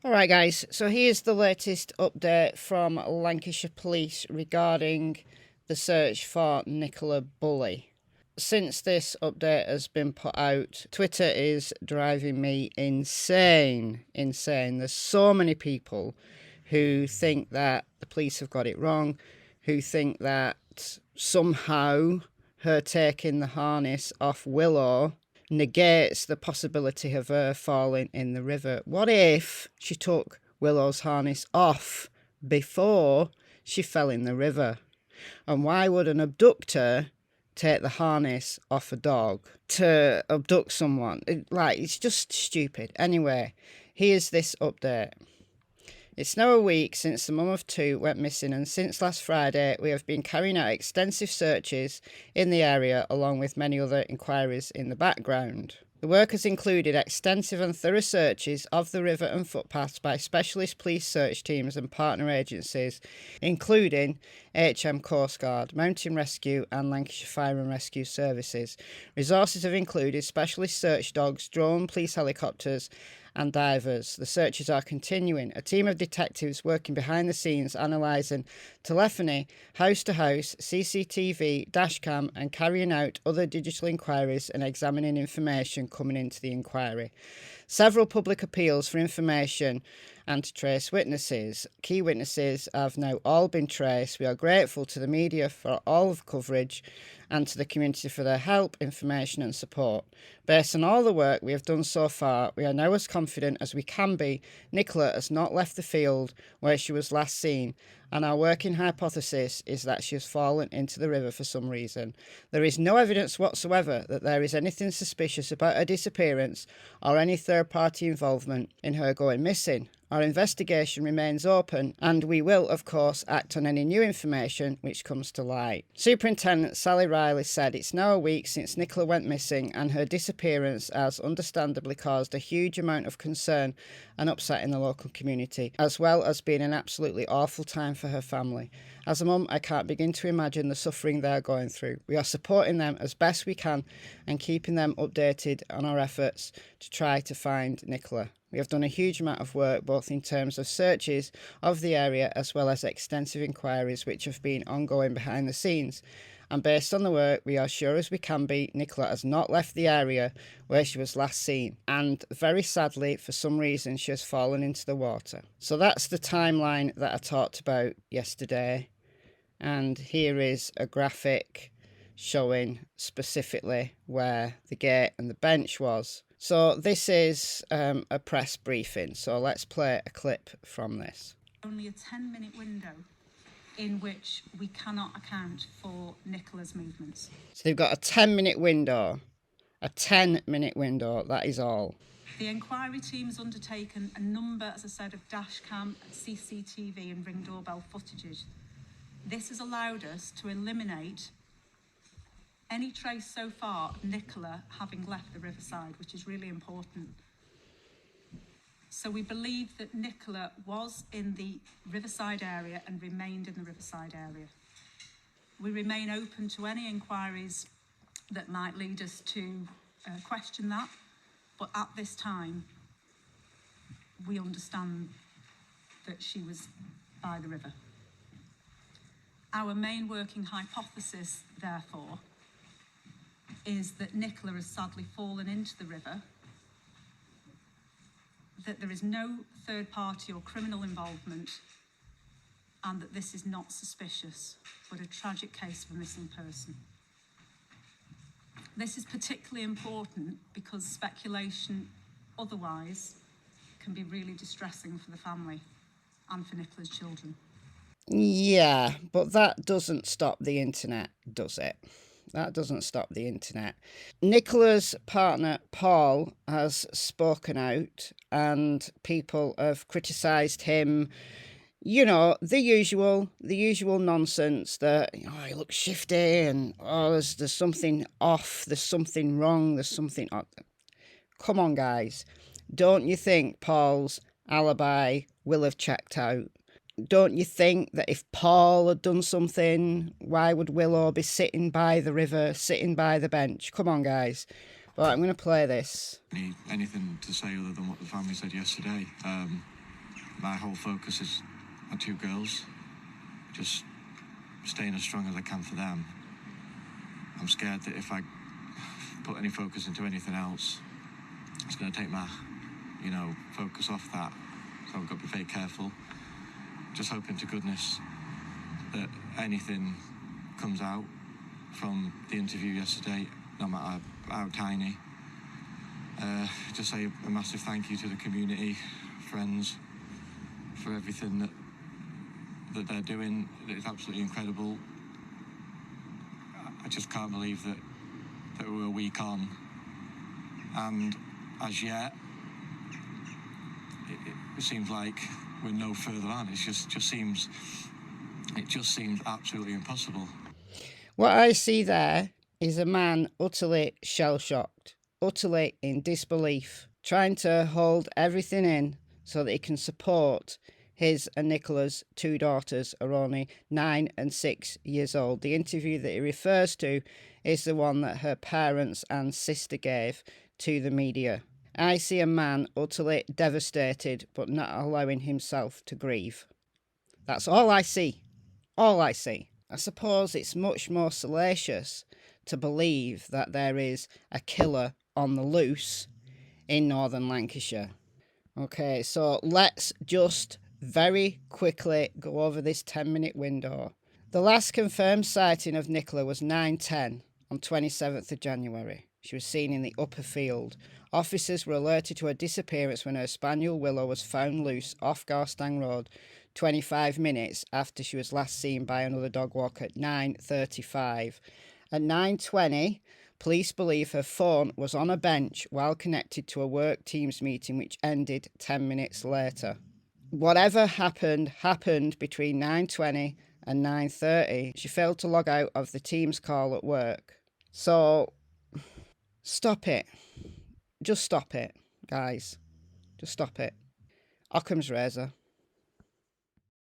Alright guys, so here's the latest update from Lancashire Police regarding the search for Nicola Bulley. Since this update has been put out, Twitter is driving me insane. There's so many people who think that the police have got it wrong, who think that somehow her taking the harness off Willow negates the possibility of her falling in the river. What if she took Willow's harness off before she fell in the river? And why would an abductor take the harness off a dog to abduct someone? It's just stupid. Anyway, here's this update. It's now a week since the mum of two went missing, and since last Friday we have been carrying out extensive searches in the area along with many other inquiries in the background. The work has included extensive and thorough searches of the river and footpaths by specialist police search teams and partner agencies, including Coast Guard, Mountain Rescue and Lancashire Fire and Rescue Services. Resources have included specialist search dogs, drone police helicopters and divers. The searches are continuing. A team of detectives working behind the scenes analysing telephony, house to house, CCTV, dashcam and carrying out other digital inquiries and examining information coming into the inquiry. Several public appeals for information and to trace witnesses. Key witnesses have now all been traced. We are grateful to the media for all of coverage and to the community for their help, information and support. Based on all the work we have done so far, we are now as confident as we can be Nicola has not left the field where she was last seen, and our working hypothesis is that she has fallen into the river for some reason. There is no evidence whatsoever that there is anything suspicious about her disappearance or any third-party involvement in her going missing. Our investigation remains open and we will, of course, act on any new information which comes to light. Superintendent Sally Riley said it's now a week since Nicola went missing and her disappearance has understandably caused a huge amount of concern and upset in the local community, as well as being an absolutely awful time for her family. As a mum, I can't begin to imagine the suffering they're going through. We are supporting them as best we can and keeping them updated on our efforts to try to find Nicola. We have done a huge amount of work both in terms of searches of the area as well as extensive inquiries which have been ongoing behind the scenes. And based on the work, we are sure as we can be Nicola has not left the area where she was last seen. And very sadly, for some reason, she has fallen into the water. So that's the timeline that I talked about yesterday. And here is a graphic showing specifically where the gate and the bench was. So this is a press briefing, so let's play a clip from this. Only a 10-minute window in which we cannot account for Nicola's movements. So they've got a 10-minute window. A 10-minute window, that is all. The inquiry team has undertaken a number, as I said, of dashcam, CCTV and ring doorbell footages. This has allowed us to eliminate any trace so far of Nicola having left the riverside, which is really important. So we believe that Nicola was in the riverside area and remained in the riverside area. We remain open to any inquiries that might lead us to question that, but at this time, we understand that she was by the river. Our main working hypothesis, therefore, is that Nicola has sadly fallen into the river, that there is no third party or criminal involvement, and that this is not suspicious, but a tragic case of a missing person. This is particularly important because speculation otherwise can be really distressing for the family and for Nicola's children. Yeah, but that doesn't stop the internet, does it? That doesn't stop the internet. Nicola's partner, Paul, has spoken out and people have criticised him. You know, the usual nonsense that, he looks shifty and, there's something off, there's something wrong, there's something odd. Come on, guys. Don't you think Paul's alibi will have checked out? Don't you think that if Paul had done something, why would Willow be sitting by the river, sitting by the bench? Come on, guys. Right, I'm going to play this. Anything to say other than what the family said yesterday. my whole focus is on 2 girls, just staying as strong as I can for them. I'm scared that if I put any focus into anything else, it's going to take my, focus off that. So I've got to be very careful. Just hoping to goodness that anything comes out from the interview yesterday, no matter how tiny. Just say a massive thank you to the community, friends, for everything that they're doing. It's absolutely incredible. I just can't believe that we're a week on, and as yet it seems like we're no further on. It just seems absolutely impossible. What I see there is a man utterly shell-shocked, utterly in disbelief, trying to hold everything in so that he can support his and Nicola's 2 daughters are only 9 and 6 years old. The interview that he refers to is the one that her parents and sister gave to the media. I see a man utterly devastated but not allowing himself to grieve. That's all I see. All I see. I suppose it's much more salacious to believe that there is a killer on the loose in northern Lancashire. Okay, so let's just very quickly go over this 10-minute window. The last confirmed sighting of Nicola was 9:10 on 27th of January. She was seen in the upper field. Officers were alerted to her disappearance when her spaniel Willow was found loose off Garstang Road 25 minutes after she was last seen by another dog walker at 9:35. At 9:20, police believe her phone was on a bench while connected to a work Teams meeting which ended 10 minutes later. Whatever happened between 9:20 and 9:30. She failed to log out of the Teams call at work. So, stop it. Just stop it, guys. Just stop it. Occam's razor.